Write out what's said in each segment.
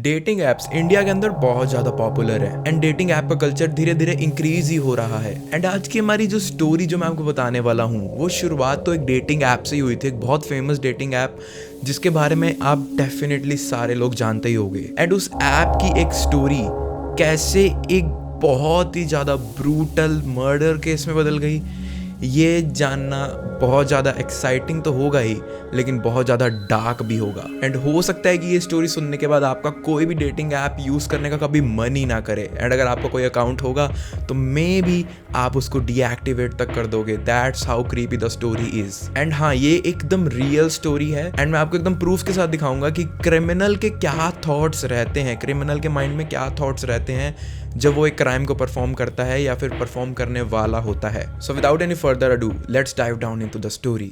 Dating apps India के अंदर बहुत ज़्यादा पॉपुलर है एंड डेटिंग ऐप का कल्चर धीरे धीरे इंक्रीज ही हो रहा है। एंड आज की हमारी जो स्टोरी जो मैं आपको बताने वाला हूँ वो शुरुआत तो एक डेटिंग ऐप से ही हुई थी, एक बहुत फेमस डेटिंग ऐप जिसके बारे में आप डेफिनेटली सारे लोग जानते ही होंगे। एंड उस ऐप की एक स्टोरी कैसे एक बहुत ही ज़्यादा ब्रूटल मर्डर केस में बदल गई, ये जानना बहुत ज़्यादा एक्साइटिंग तो होगा ही, लेकिन बहुत ज़्यादा डार्क भी होगा। एंड हो सकता है कि ये स्टोरी सुनने के बाद आपका कोई भी डेटिंग ऐप यूज़ करने का कभी मन ही ना करे। एंड अगर आपका कोई अकाउंट होगा तो मे बी आप उसको डीएक्टिवेट तक कर दोगे। That's how creepy the story is. And हाँ, ये एकदम रियल स्टोरी है एंड मैं आपको एकदम प्रूफ के साथ दिखाऊंगा कि क्रिमिनल के क्या थॉट्स रहते हैं, क्रिमिनल के माइंड में क्या थॉट्स रहते हैं जब वो एक क्राइम को परफॉर्म करता है या फिर परफॉर्म करने वाला होता है। So without any further ado, let's dive down into the story.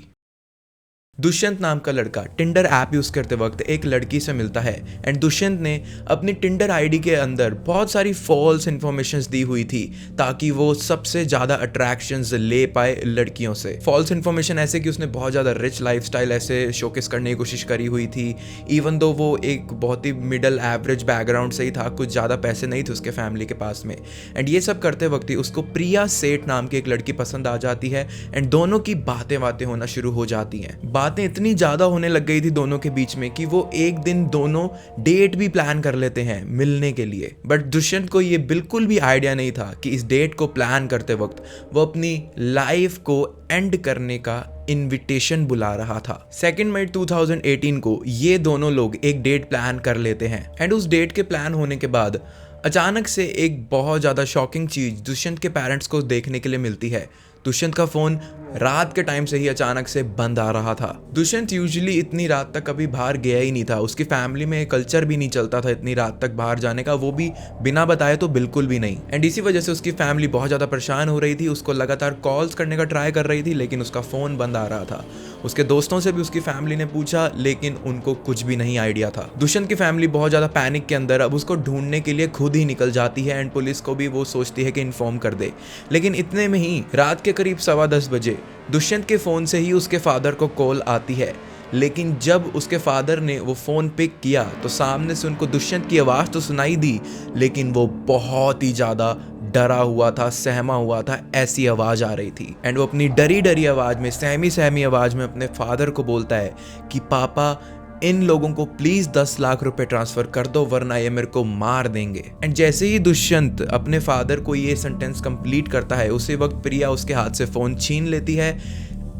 Dushyant नाम का लड़का टिंडर ऐप यूज़ करते वक्त एक लड़की से मिलता है एंड दुष्यंत ने अपनी टिंडर आईडी के अंदर बहुत सारी फॉल्स इन्फॉर्मेशंस दी हुई थी ताकि वो सबसे ज़्यादा अट्रैक्शंस ले पाए लड़कियों से। फॉल्स इन्फॉर्मेशन ऐसे कि उसने बहुत ज़्यादा रिच लाइफस्टाइल ऐसे शोकेस करने की कोशिश करी हुई थी, इवन दो वो एक बहुत ही मिडल एवरेज बैकग्राउंड से ही था, कुछ ज़्यादा पैसे नहीं थे उसके फैमिली के पास में। एंड ये सब करते वक्त ही उसको प्रिया सेठ नाम की एक लड़की पसंद आ जाती है एंड दोनों की बातें होना शुरू हो जाती हैं। बातें इतनी ज्यादा होने लग गई थी दोनों के बीच में कि वो एक दिन दोनों डेट भी प्लान कर लेते हैं मिलने के लिए। बट दुष्यंत को ये बिल्कुल भी आइडिया नहीं था कि इस डेट को प्लान करते वक्त वो अपनी लाइफ को एंड करने का इनविटेशन बुला रहा था। 2 मई 2018 को ये दोनों लोग एक डेट प्लान कर लेते हैं एंड उस डेट के प्लान होने के बाद अचानक से एक बहुत ज्यादा शॉकिंग चीज दुष्यंत के पेरेंट्स को देखने के लिए मिलती है। दुष्यंत का फोन रात के टाइम से ही अचानक से बंद आ रहा था। दुष्यंत यूजुअली इतनी रात तक कभी बाहर गया ही नहीं था, उसकी फैमिली में कल्चर भी नहीं चलता था इतनी रात तक बाहर जाने का, वो भी बिना बताए तो बिल्कुल भी नहीं। एंड इसी वजह से उसकी फैमिली बहुत ज़्यादा परेशान हो रही थी, उसको लगातार कॉल्स करने का ट्राई कर रही थी लेकिन उसका फ़ोन बंद आ रहा था। उसके दोस्तों से भी उसकी फैमिली ने पूछा लेकिन उनको कुछ भी नहीं आइडिया था। दुष्यंत की फैमिली बहुत ज़्यादा पैनिक के अंदर अब उसको ढूंढने के लिए खुद ही निकल जाती है एंड पुलिस को भी वो सोचती है कि इन्फॉर्म कर दे। लेकिन इतने में ही रात के करीब 10:15 बजे दुष्यंत के फ़ोन से ही उसके फादर को कॉल आती है। लेकिन जब उसके फादर ने वो फ़ोन पिक किया तो सामने से उनको दुष्यंत की आवाज़ तो सुनाई दी, लेकिन वो बहुत ही ज़्यादा डरा हुआ था, सहमा हुआ था, ऐसी आवाज़ आ रही थी। एंड वो अपनी डरी डरी आवाज़ में, सहमी आवाज़ में अपने फादर को बोलता है कि पापा, इन लोगों को प्लीज 10 लाख रुपए ट्रांसफर कर दो वरना ये मेरे को मार देंगे। एंड जैसे ही दुष्यंत अपने फादर को ये सेंटेंस कंप्लीट करता है उसी वक्त प्रिया उसके हाथ से फोन छीन लेती है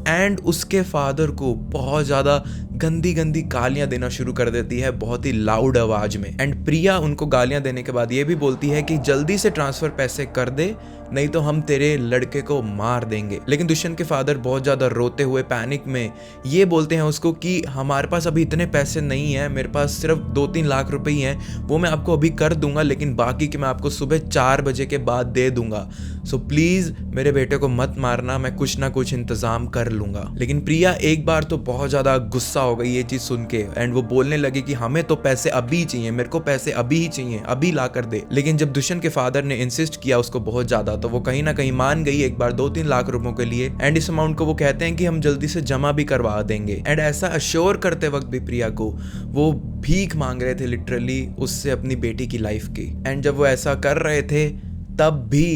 एंड उसके फादर को बहुत ज़्यादा गंदी गंदी गालियां देना शुरू कर देती है बहुत ही लाउड आवाज में। एंड प्रिया उनको गालियां देने के बाद ये भी बोलती है कि जल्दी से ट्रांसफर पैसे कर दे नहीं तो हम तेरे लड़के को मार देंगे। लेकिन दुष्यंत के फादर बहुत ज़्यादा रोते हुए पैनिक में ये बोलते हैं उसको कि हमारे पास अभी इतने पैसे नहीं हैं, मेरे पास सिर्फ 2-3 लाख रुपए ही हैं, वो मैं आपको अभी कर दूंगा लेकिन बाकी की मैं आपको सुबह 4 बजे के बाद दे दूंगा। सो प्लीज़ मेरे बेटे को मत मारना, मैं कुछ ना कुछ इंतज़ाम कर लूंगा। लेकिन प्रिया एक बार तो बहुत ज़्यादा गुस्सा हो गई ये चीज़ सुन के एंड वो बोलने लगी कि हमें तो पैसे अभी चाहिए, मेरे को पैसे अभी ही चाहिए, अभी ला कर दे। लेकिन जब दुष्यंत के फादर ने इंसिस्ट किया उसको बहुत ज़्यादा तो वो कहीं ना कहीं मान गई एक बार 2-3 लाख रुपयों के लिए। एंड इस अमाउंट को वो कहते हैं कि हम जल्दी से जमा भी करवा देंगे। एंड ऐसा अश्योर करते वक्त भी प्रिया को वो भीख मांग रहे थे लिटरली उससे अपनी बेटी की लाइफ की। एंड जब वो ऐसा कर रहे थे तब भी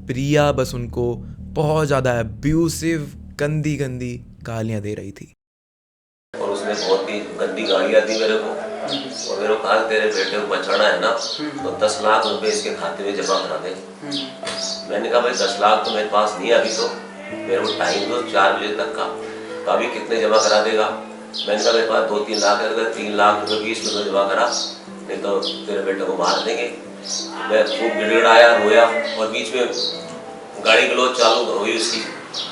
प्रिया बस उनको बहुत ज़्यादा अब्यूसिव गंदी गंदी गालियाँ दे रही थी। और उसने बहुत ही गंदी गालियाँ दी मेरे को और मेरे को कहा तेरे बेटे को बचाना है ना तो 10 लाख रुपए इसके खाते में जमा करा दे। मैंने कहा भाई 10 लाख तो मेरे पास नहीं है अभी, तो मेरे को टाइम दो 4 बजे तक का, तो अभी कितने जमा करा देगा? मैंने कहा मेरे पास 2-3 लाख है, अगर 3 लाख रुपये 20 मिनट में जमा करा नहीं तो तेरे बेटे को मार देंगे। मैं खूब गिड़गिड़ाया, रोया और बीच में गाड़ी गलौज चालू हुई उसकी।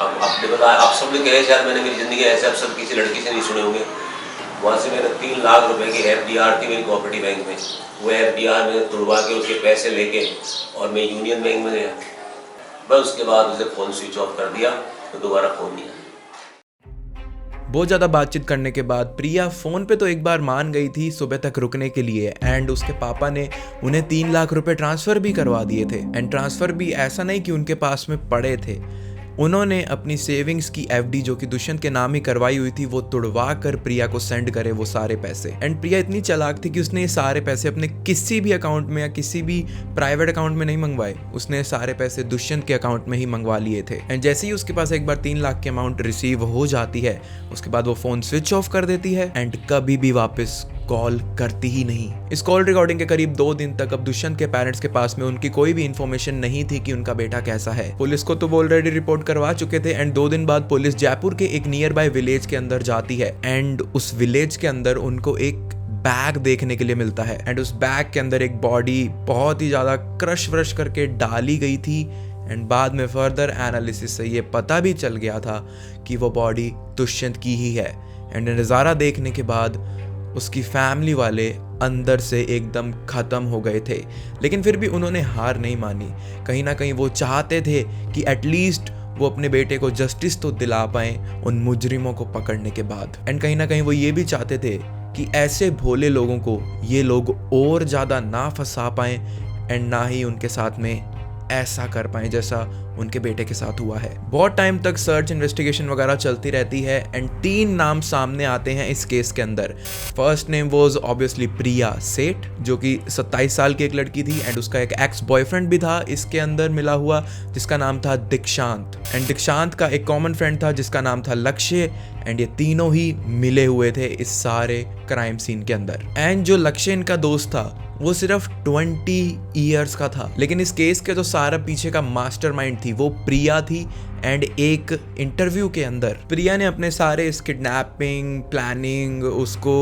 अब आपने बताया, आप सब ने कहे शायद मैंने मेरी ज़िंदगी ऐसे अब सब किसी लड़की से नहीं सुने होंगे। वहाँ से मैंने 3 लाख रुपए की FDR थी मेरी कोऑपरेटिव बैंक में, वो FDR मैंने तुड़वा के उसके पैसे लेके और मैं यूनियन बैंक में गया। बस उसके बाद उसे फ़ोन स्विच ऑफ कर दिया तो दोबारा फ़ोन नहीं आया। बहुत ज़्यादा बातचीत करने के बाद प्रिया फ़ोन पे तो एक बार मान गई थी सुबह तक रुकने के लिए एंड उसके पापा ने उन्हें 3 लाख रुपए ट्रांसफ़र भी करवा दिए थे। एंड ट्रांसफ़र भी ऐसा नहीं कि उनके पास में पड़े थे, उन्होंने अपनी सेविंग्स की एफडी जो कि दुष्यंत के नाम ही करवाई हुई थी वो तुड़वा कर प्रिया को सेंड करे वो सारे पैसे। एंड प्रिया इतनी चालाक थी कि उसने ये सारे पैसे अपने किसी भी अकाउंट में या किसी भी प्राइवेट अकाउंट में नहीं मंगवाए, उसने सारे पैसे दुष्यंत के अकाउंट में ही मंगवा लिए थे। एंड जैसे ही उसके पास एक बार 3 लाख की अमाउंट रिसीव हो जाती है उसके बाद वो फोन स्विच ऑफ कर देती है एंड कभी भी वापस कॉल करती ही नहीं। इस कॉल रिकॉर्डिंग के करीब 2 दिन तक अब दुष्यंत के पेरेंट्स के पास में उनकी कोई भी इंफॉर्मेशन नहीं थी कि उनका बेटा कैसा है। पुलिस को तो वो ऑलरेडी रिपोर्ट करवा चुके थे एंड 2 दिन बाद पुलिस जयपुर के एक नियर बाय विलेज के अंदर जाती है एंड उस विलेज के अंदर उनको एक बैग देखने के लिए मिलता है एंड उस बैग के अंदर एक बॉडी बहुत ही ज्यादा क्रश व्रश करके डाली गई थी एंड बाद में फर्दर एनालिसिस से ये पता भी चल गया था कि वो बॉडी दुष्यंत की ही है। एंड नज़ारा देखने के बाद उसकी फैमिली वाले अंदर से एकदम ख़त्म हो गए थे, लेकिन फिर भी उन्होंने हार नहीं मानी। कहीं ना कहीं वो चाहते थे कि एटलीस्ट वो अपने बेटे को जस्टिस तो दिला पाएं उन मुजरिमों को पकड़ने के बाद। एंड कहीं ना कहीं वो ये भी चाहते थे कि ऐसे भोले लोगों को ये लोग और ज़्यादा ना फंसा पाएं एंड ना ही उनके साथ में ऐसा कर पाएं जैसा उनके बेटे के साथ हुआ है। बहुत टाइम तक सर्च इन्वेस्टिगेशन वगैरह चलती रहती है एंड 3 नाम सामने आते हैं इस केस के अंदर। फर्स्ट नेम वाज ऑब्वियसली प्रिया सेठ जो कि 27 साल की एक लड़की थी एंड उसका एक एक्स बॉयफ्रेंड भी था इसके अंदर मिला हुआ जिसका नाम था दीक्षांत। एंड दीक्षांत का एक कॉमन फ्रेंड था जिसका नाम था लक्ष्य एंड ये तीनों ही मिले हुए थे इस सारे क्राइम सीन के अंदर। एंड जो लक्ष्य इनका दोस्त था वो सिर्फ 20 ईयर्स का था, लेकिन इस केस के जो सारा पीछे का मास्टरमाइंड थी वो प्रिया थी। एंड एक इंटरव्यू के अंदर प्रिया ने अपने सारे इस किडनैपिंग प्लानिंग उसको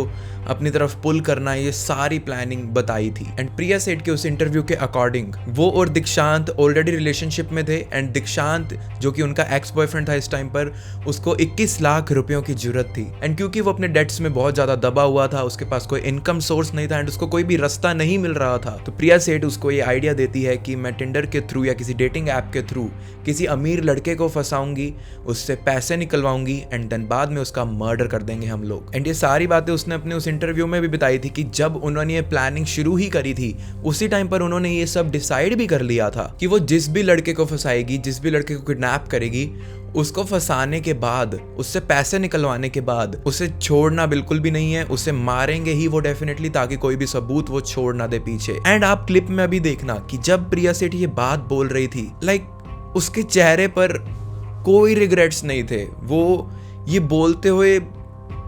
अपनी तरफ पुल करना ये सारी प्लानिंग बताई थी। एंड प्रिया सेठ के उस इंटरव्यू के अकॉर्डिंग वो और दीक्षांत ऑलरेडी रिलेशनशिप में थे एंड दीक्षांत जो कि उनका एक्स बॉयफ्रेंड था इस टाइम पर उसको 21 लाख रुपयों की जरूरत थी। एंड क्योंकि वो अपने डेट्स में बहुत ज्यादा दबा हुआ था, उसके पास कोई इनकम सोर्स नहीं था एंड उसको कोई भी रास्ता नहीं मिल रहा था, तो प्रिया सेठ उसको ये आइडिया देती है कि मैं टिंडर के थ्रू या किसी डेटिंग ऐप के थ्रू किसी अमीर लड़के को फंसाऊंगी, उससे पैसे निकलवाऊंगी एंड देन बाद में उसका मर्डर कर देंगे हम लोग। एंड ये सारी बातें उसने अपने उस इंटरव्यू में भी बताई थी कि जब उन्होंने ये प्लानिंग शुरू ही करी थी उसी टाइम पर उन्होंने ये सब डिसाइड भी कर लिया था कि वो जिस भी लड़के को फंसाएगी, जिस भी लड़के को किडनैप करेगी, उसको फंसाने के बाद, उससे पैसे निकलवाने के बाद उसे छोड़ना बिल्कुल भी नहीं है, उसे मारेंगे ही वो डेफिनेटली, ताकि कोई भी सबूत वो छोड़ ना दे पीछे। एंड आप क्लिप में अभी देखना कि जब प्रिया सेठ ये बात बोल रही थी उसके चेहरे पर कोई रिग्रेट्स नहीं थे, वो ये बोलते हुए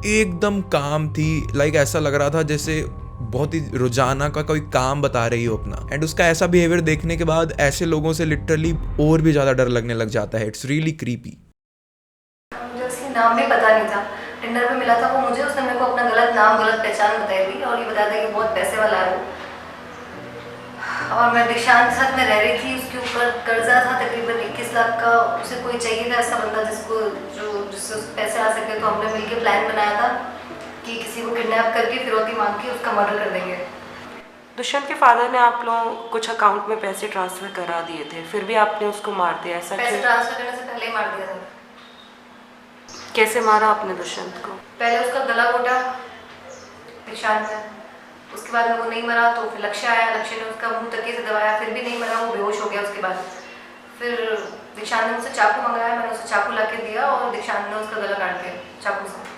एकदम काम थी। ऐसा लग रहा था जैसे बहुत ही रोजाना का कोई काम बता रही हो अपना। एंड उसका ऐसा बिहेवियर देखने के बाद ऐसे लोगों से लिटरली और भी ज्यादा डर लगने लग जाता है। It's really creepy. मुझे उसके नाम भी पता नहीं था, टिंडर पे मिला था वो मुझे, उसने मेरे को अपना गलत नाम गलत पहचान बताई थी और ये बताया था कि बहुत पैसे वाला है वो। और मैं दीक्षांत के साथ में रह रही थी, उसके ऊपर कर्जा था तकरीबन 21 लाख का, उसे कोई चाहिए था ऐसा बंदा जिससे पैसे आ सके। तो हमने मिलकर प्लान बनाया था कि किसी को किडनैप करके फिरौती मांग के उसका मर्डर कर देंगे। दुष्यंत के फादर ने आप लोगों कुछ अकाउंट में पैसे ट्रांसफर करा दिए थे, फिर भी आपने उसको मार दिया, ऐसा पैसे ट्रांसफर करने से पहले ही मार दिया था। कैसे मारा आपने दुष्यंत को? पहले उसका गला घोटा दीक्षांत ने, उसके बाद में वो नहीं मरा तो फिर लक्ष्य आया, लक्ष्य ने उसका मुंह तकिए से दबाया, फिर भी नहीं मरा, वो बेहोश हो गया। उसके बाद फिर दीक्षांत ने मुझसे चाकू मंगाया, मैंने उसे चाकू ला के दिया और दीक्षांत ने उसका गला काट दिया चाकू से।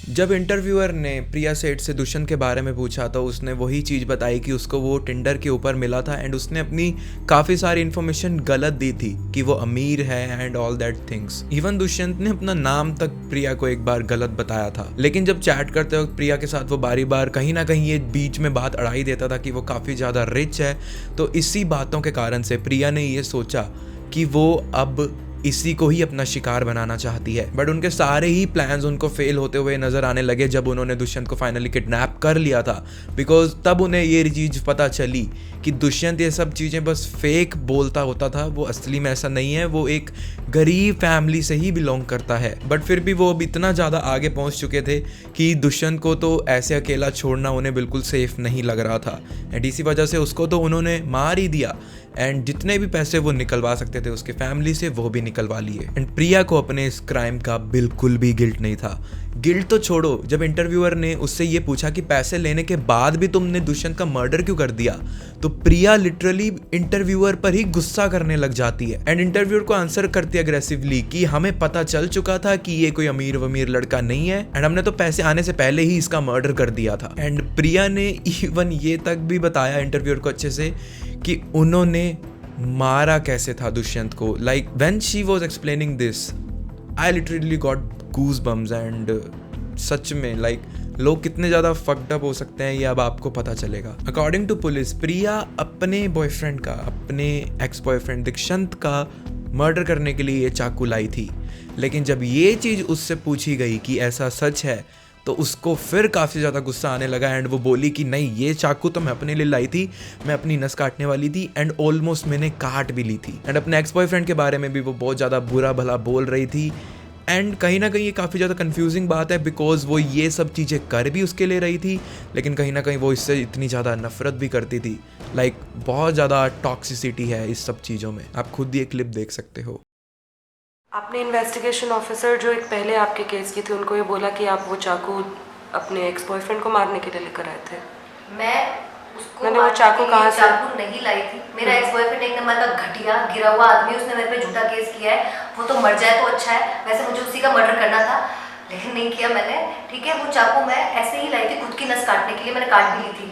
जब इंटरव्यूअर ने प्रिया सेठ से दुष्यंत के बारे में पूछा तो उसने वही चीज़ बताई कि उसको वो टिंडर के ऊपर मिला था एंड उसने अपनी काफ़ी सारी इन्फॉर्मेशन गलत दी थी कि वो अमीर है and all that things. Even Dushyant ने अपना नाम तक प्रिया को एक बार गलत बताया था, लेकिन जब चैट करते वक्त प्रिया के साथ वो बारी बार कहीं ना कहीं ये बीच में बात अड़ाई देता था कि वो काफ़ी ज़्यादा रिच है, तो इसी बातों के कारण से प्रिया ने ये सोचा कि वो अब इसी को ही अपना शिकार बनाना चाहती है। बट उनके सारे ही प्लान्स उनको फेल होते हुए नजर आने लगे जब उन्होंने दुष्यंत को फाइनली किडनैप कर लिया था, बिकॉज तब उन्हें ये चीज़ पता चली कि दुष्यंत ये सब चीज़ें बस फेक बोलता होता था, वो असली में ऐसा नहीं है, वो एक गरीब फैमिली से ही बिलोंग करता है। बट फिर भी वो अब इतना ज़्यादा आगे पहुंच चुके थे कि दुष्यंत को तो ऐसे अकेला छोड़ना उन्हें बिल्कुल सेफ नहीं लग रहा था एंड इसी वजह से उसको तो उन्होंने मार ही दिया एंड जितने भी पैसे वो निकलवा सकते थे उसके फैमिली से वो भी निकलवा लिए। एंड प्रिया को अपने इस क्राइम का बिल्कुल भी गिल्ट नहीं था। गिल्ट तो छोड़ो, जब इंटरव्यूअर ने उससे ये पूछा कि पैसे लेने के बाद भी तुमने दुष्यंत का मर्डर क्यों कर दिया, तो प्रिया लिटरली इंटरव्यूअर पर ही गुस्सा करने लग जाती है। एंड इंटरव्यूअर को आंसर करती है अग्रेसिवली कि हमें पता चल चुका था कि ये कोई अमीर वमीर लड़का नहीं है एंड हमने तो पैसे आने से पहले ही इसका मर्डर कर दिया था। एंड प्रिया ने इवन ये तक भी बताया इंटरव्यूअर को अच्छे से कि उन्होंने मारा कैसे था दुष्यंत को। Like when she was explaining this I literally got goosebumps. And सच में लाइक लोग कितने ज़्यादा फक्ड अप हो सकते हैं ये अब आपको पता चलेगा। अकॉर्डिंग टू पुलिस, प्रिया अपने बॉयफ्रेंड का, अपने एक्स बॉयफ्रेंड दीक्षंत का मर्डर करने के लिए ये चाकू लाई थी। लेकिन जब ये चीज़ उससे पूछी गई कि ऐसा सच है तो उसको फिर काफ़ी ज़्यादा गुस्सा आने लगा। एंड वो बोली कि नहीं, ये चाकू तो मैं अपने लिए लाई थी, मैं अपनी नस काटने वाली थी एंड ऑलमोस्ट मैंने काट भी ली थी। एंड अपने एक्स बॉयफ्रेंड के बारे में भी वो बहुत ज़्यादा बुरा भला बोल रही थी। एंड कहीं ना कहीं ये काफ़ी ज़्यादा कंफ्यूजिंग बात है बिकॉज वो ये सब चीज़ें कर भी उसके लिए रही थी, लेकिन कहीं ना कहीं वो इससे इतनी ज़्यादा नफरत भी करती थी। लाइक बहुत ज़्यादा टॉक्सिसिटी है इस सब चीज़ों में। आप खुद ये क्लिप देख सकते हो। आपने इन्वेस्टिगेशन ऑफिसर जो एक पहले आपके केस की थी उनको ये बोला कि आप वो चाकू अपने एक्स बॉयफ्रेंड को मारने के लिए लेकर आए थे। मैं उसको मैंने वो चाकू कहाँ से? चाकू नहीं लाई थी। मेरा एक्स बॉयफ्रेंड एक नंबर का घटिया गिरा हुआ आदमी, उसने मेरे पे झूठा केस किया है। वो तो मर जाए तो अच्छा है, वैसे मुझे उसी का मर्डर करना था लेकिन नहीं किया मैंने। ठीक है, वो चाकू मैं ऐसे ही लाई थी खुद की नस काटने के लिए, मैंने काट भी ली थी।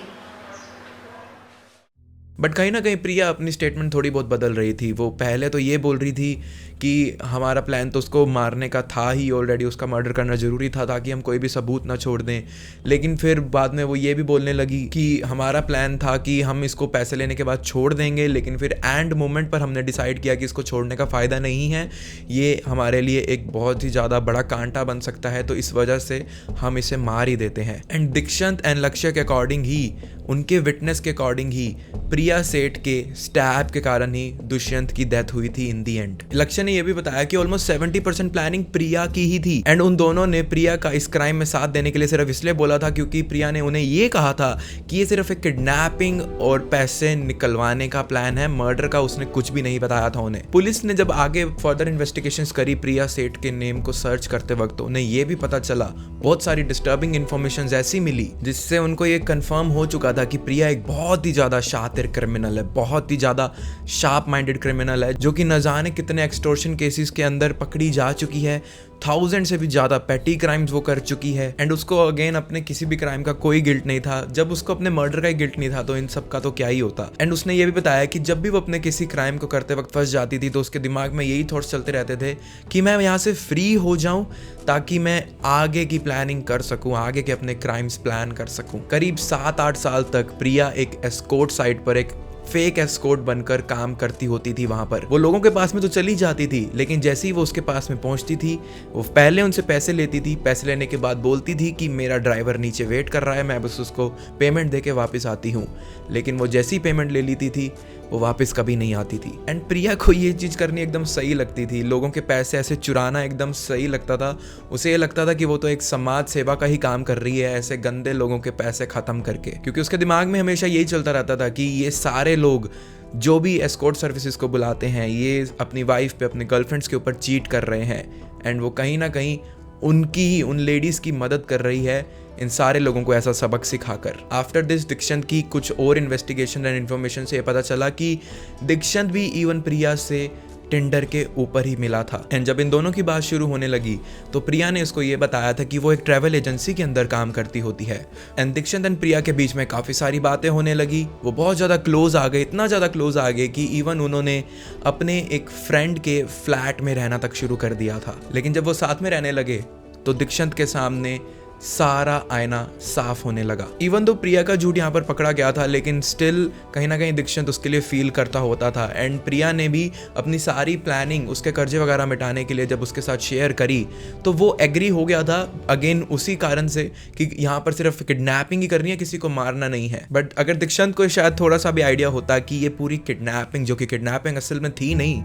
बट कहीं ना कहीं प्रिया अपनी स्टेटमेंट थोड़ी बहुत बदल रही थी। वो पहले तो ये बोल रही थी कि हमारा प्लान तो उसको मारने का था ही ऑलरेडी, उसका मर्डर करना ज़रूरी था ताकि हम कोई भी सबूत ना छोड़ दें। लेकिन फिर बाद में वो ये भी बोलने लगी कि हमारा प्लान था कि हम इसको पैसे लेने के बाद छोड़ देंगे, लेकिन फिर एंड मोमेंट पर हमने डिसाइड किया कि इसको छोड़ने का फ़ायदा नहीं है, ये हमारे लिए एक बहुत ही ज़्यादा बड़ा कांटा बन सकता है, तो इस वजह से हम इसे मार ही देते हैं। एंड दीक्षंत एंड लक्ष्य के अकॉर्डिंग ही, उनके विटनेस के अकॉर्डिंग ही प्रिया सेठ के स्टैब के कारण ही दुष्यंत की डेथ हुई थी इन दी एंड। लक्ष्य ने यह भी बताया कि ऑलमोस्ट 70% प्लानिंग प्रिया की ही थी। एंड उन दोनों ने प्रिया का इस क्राइम में साथ देने के लिए सिर्फ इसलिए बोला था क्योंकि प्रिया ने उन्हें ये कहा था कि ये सिर्फ एक किडनैपिंग और पैसे निकलवाने का प्लान है, मर्डर का उसने कुछ भी नहीं बताया था उन्हें। पुलिस ने जब आगे फर्दर इन्वेस्टिगेशंस करी प्रिया सेठ के नेम को सर्च करते वक्त, तो उन्हें ये भी पता चला, बहुत सारी डिस्टर्बिंग इन्फॉर्मेशन ऐसी मिली जिससे उनको ये कंफर्म हो चुका था कि प्रिया एक बहुत ही ज़्यादा शातिर क्रिमिनल है, बहुत ही ज़्यादा शार्प माइंडेड क्रिमिनल है, जो कि न जाने कितने एक्सटॉर्शन केसेस के अंदर पकड़ी जा चुकी है। 1000 से भी ज़्यादा पेटी क्राइम्स वो कर चुकी है। एंड उसको अगेन अपने किसी भी क्राइम का कोई गिल्ट नहीं था। जब उसको अपने मर्डर का ही गिल्ट नहीं था तो इन सब का तो क्या ही होता। एंड उसने ये भी बताया कि जब भी वो अपने किसी क्राइम को करते वक्त फंस जाती थी तो उसके दिमाग में यही थॉट्स चलते रहते थे कि मैं यहाँ से फ्री हो जाऊँ ताकि मैं आगे की प्लानिंग कर सकूँ, आगे के अपने क्राइम्स प्लान कर सकूँ। करीब 7-8 साल तक प्रिया एक एस्कॉर्ट साइट पर एक फेक एस्कॉर्ट बनकर काम करती होती थी। वहां पर वो लोगों के पास में तो चली जाती थी, लेकिन जैसे ही वो उसके पास में पहुंचती थी वो पहले उनसे पैसे लेती थी, पैसे लेने के बाद बोलती थी कि मेरा ड्राइवर नीचे वेट कर रहा है, मैं बस उसको पेमेंट देके वापस आती हूँ। लेकिन वो जैसी पेमेंट ले लेती थी वो वापस कभी नहीं आती थी। एंड प्रिया को ये चीज़ करनी एकदम सही लगती थी, लोगों के पैसे ऐसे चुराना एकदम सही लगता था। उसे ये लगता था कि वो तो एक समाज सेवा का ही काम कर रही है ऐसे गंदे लोगों के पैसे ख़त्म करके, क्योंकि उसके दिमाग में हमेशा यही चलता रहता था कि ये सारे लोग जो भी एस्कॉर्ट सर्विसेज को बुलाते हैं ये अपनी वाइफ पे, अपने गर्लफ्रेंड्स के ऊपर चीट कर रहे हैं। एंड वो कहीं ना कहीं उनकी ही, उन लेडीज़ की मदद कर रही है इन सारे लोगों को ऐसा सबक सिखाकर। आफ्टर दिस दीक्षंत की कुछ और इन्वेस्टिगेशन एंड इन्फॉर्मेशन से ये पता चला कि दीक्षंत भी इवन प्रिया से टिंडर के ऊपर ही मिला था। एंड जब इन दोनों की बात शुरू होने लगी तो प्रिया ने उसको ये बताया था कि वो एक ट्रैवल एजेंसी के अंदर काम करती होती है। एंड दीक्षंत एंड प्रिया के बीच में काफ़ी सारी बातें होने लगी, वो बहुत ज़्यादा क्लोज आ गए, इतना ज़्यादा क्लोज आ गए कि इवन उन्होंने अपने एक फ्रेंड के फ्लैट में रहना तक शुरू कर दिया था। लेकिन जब वो साथ में रहने लगे तो दीक्षंत के सामने सारा आईना साफ होने लगा। इवन तो प्रिया का झूठ यहाँ पर पकड़ा गया था, लेकिन स्टिल कहीं ना कहीं दीक्षंत उसके लिए फील करता होता था। एंड प्रिया ने भी अपनी सारी प्लानिंग उसके कर्जे वगैरह मिटाने के लिए जब उसके साथ शेयर करी तो वो एग्री हो गया था, अगेन उसी कारण से कि यहाँ पर सिर्फ किडनैपिंग ही करनी है, किसी को मारना नहीं है। बट अगर दीक्षंत को शायद थोड़ा सा भी आइडिया होता कि ये पूरी किडनैपिंग, जो कि किडनैपिंग असल में थी नहीं,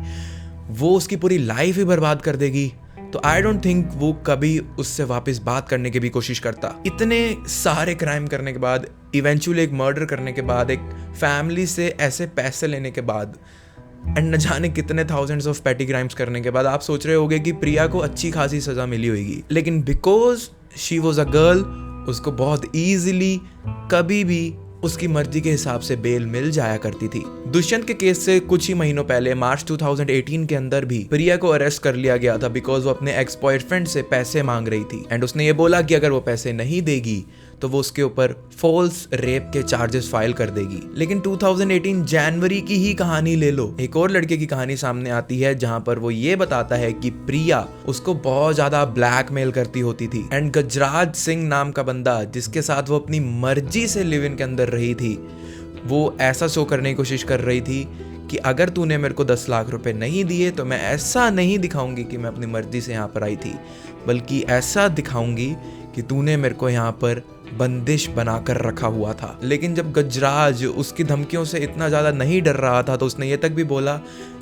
वो उसकी पूरी लाइफ ही बर्बाद कर देगी, तो आई डोंट थिंक वो कभी उससे वापस बात करने की भी कोशिश करता। इतने सारे क्राइम करने के बाद, इवेंचुअली एक मर्डर करने के बाद, एक फैमिली से ऐसे पैसे लेने के बाद, एंड न जाने कितने थाउजेंड्स ऑफ पेटी क्राइम्स करने के बाद आप सोच रहे होगे कि प्रिया को अच्छी खासी सजा मिली होगी, लेकिन because she was a girl उसको बहुत ईजिली कभी भी उसकी मर्जी के हिसाब से बेल मिल जाया करती थी। दुष्यंत के केस से कुछ ही महीनों पहले मार्च 2018 के अंदर भी प्रिया को अरेस्ट कर लिया गया था बिकॉज वो अपने एक्स बॉयफ्रेंड से पैसे मांग रही थी एंड उसने ये बोला कि अगर वो पैसे नहीं देगी तो वो उसके ऊपर फॉल्स रेप के चार्जेस फाइल कर देगी। लेकिन 2018 जनवरी की ही कहानी ले लो, एक और लड़के की कहानी सामने आती है जहां पर वो ये बताता है कि प्रिया उसको बहुत ज्यादा ब्लैकमेल करती होती थी एंड गजराज सिंह नाम का बंदा जिसके साथ वो अपनी मर्जी से लिव इन के अंदर रही थी, वो ऐसा शो करने की कोशिश कर रही थी कि अगर तूने मेरे को 10 लाख रुपए नहीं दिए तो मैं ऐसा नहीं दिखाऊंगी कि मैं अपनी मर्जी से यहाँ पर आई थी, बल्कि ऐसा दिखाऊंगी कि तूने मेरे को यहाँ पर बंदिश बनाकर रखा हुआ था। लेकिन जब गजराज उसकी धमकियों से इतना ज़्यादा नहीं डर रहा था तो उसने ये तक भी बोला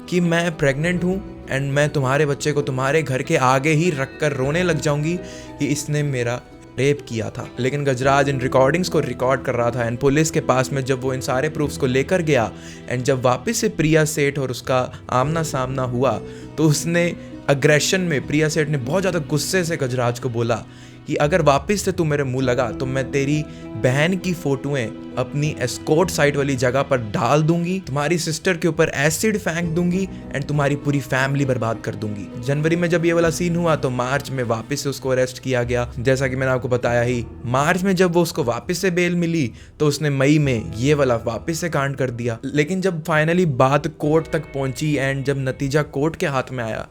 कि मैं प्रेग्नेंट हूँ एंड मैं तुम्हारे बच्चे को तुम्हारे घर के आगे ही रख कर रोने लग जाऊंगी कि इसने मेरा रेप किया था। लेकिन गजराज इन रिकॉर्डिंग्स को रिकॉर्ड कर रहा था एंड पुलिस के पास में जब वो इन सारे प्रूफ्स को लेकर गया एंड जब वापस से प्रिया सेठ और उसका आमना सामना हुआ तो उसने अग्रेशन में प्रिया सेठ ने बहुत ज़्यादा गुस्से से गजराज को बोला कि अगर वापस से तू मेरे मुंह लगा तो मैं तेरी बहन की फोटोएं अपनी एस्कॉर्ट साइट वाली जगह पर डाल दूंगी, तुम्हारी सिस्टर के ऊपर एसिड फेंक दूंगी एंड तुम्हारी पूरी फैमिली बर्बाद कर दूंगी। जनवरी में जब ये वाला सीन हुआ तो मार्च में वापस से उसको अरेस्ट किया गया। जैसा कि मैंने आपको बताया ही, मार्च में जब वो उसको वापस से बेल मिली तो उसने मई में ये वाला वापस से कांड कर दिया। लेकिन जब फाइनली बात कोर्ट तक पहुंची एंड जब नतीजा कोर्ट के हाथ में आया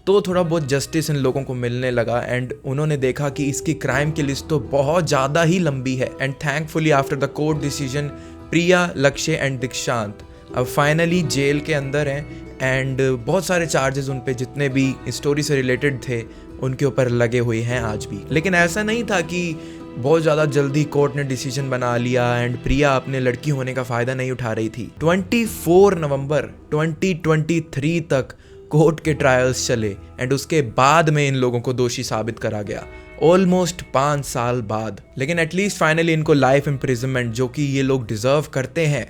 तो थोड़ा बहुत जस्टिस इन लोगों को मिलने लगा एंड उन्होंने देखा कि इसकी क्राइम की लिस्ट तो बहुत ज़्यादा ही लंबी है। And thankfully after the court decision Priya, Lakshya and दीक्षांत अब फाइनली जेल के अंदर हैं एंड बहुत सारे चार्जेस उन पे जितने भी स्टोरी से रिलेटेड थे उनके ऊपर लगे हुए हैं आज भी। लेकिन ऐसा नहीं था कि बहुत ज़्यादा जल्दी कोर्ट ने डिसीजन बना लिया एंड प्रिया अपने लड़की होने का फ़ायदा नहीं उठा रही थी। 24 नवंबर 2023 तक कोर्ट के ट्रायल्स चले एंड उसके बाद में इन लोगों को दोषी साबित करा गया, ऑलमोस्ट 5 साल बाद। लेकिन एटलीस्ट फाइनली इनको लाइफ इम्प्रिजनमेंट जो कि ये लोग डिजर्व करते हैं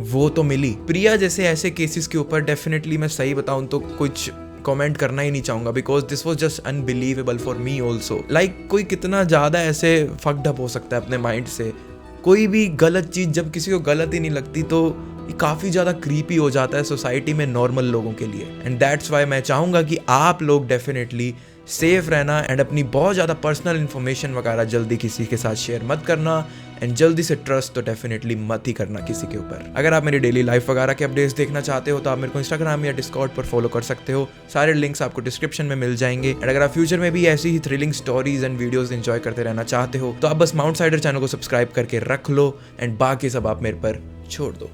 वो तो मिली। प्रिया जैसे ऐसे केसेस के ऊपर डेफिनेटली मैं सही बताऊं तो कुछ कमेंट करना ही नहीं चाहूंगा because this was just unbelievable for me also. Like कोई कितना ज़्यादा ऐसे फक्ड अप हो सकता है अपने माइंड से। कोई भी गलत चीज़ जब किसी को गलत ही नहीं लगती तो ये काफ़ी ज़्यादा क्रीपी हो जाता है सोसाइटी में नॉर्मल लोगों के लिए। एंड दैट्स वाई मैं चाहूँगा कि आप लोग डेफिनेटली सेफ रहना एंड अपनी बहुत ज़्यादा पर्सनल इन्फॉर्मेशन वगैरह जल्दी किसी के साथ शेयर मत करना एंड जल्दी से ट्रस्ट तो डेफिनेटली मत ही करना किसी के ऊपर। अगर आप मेरी डेली लाइफ वगैरह के अपडेट्स देखना चाहते हो तो आप मेरे को इंस्टाग्राम या डिस्कॉर्ड पर फॉलो कर सकते हो, सारे लिंक्स आपको डिस्क्रिप्शन में मिल जाएंगे। एंड अगर आप फ्यूचर में भी ऐसी ही thrilling stories and videos enjoy करते रहना चाहते हो तो आप बस माउंट साइडर चैनल को सब्सक्राइब करके रख लो एंड बाकी सब आप मेरे पर छोड़ दो।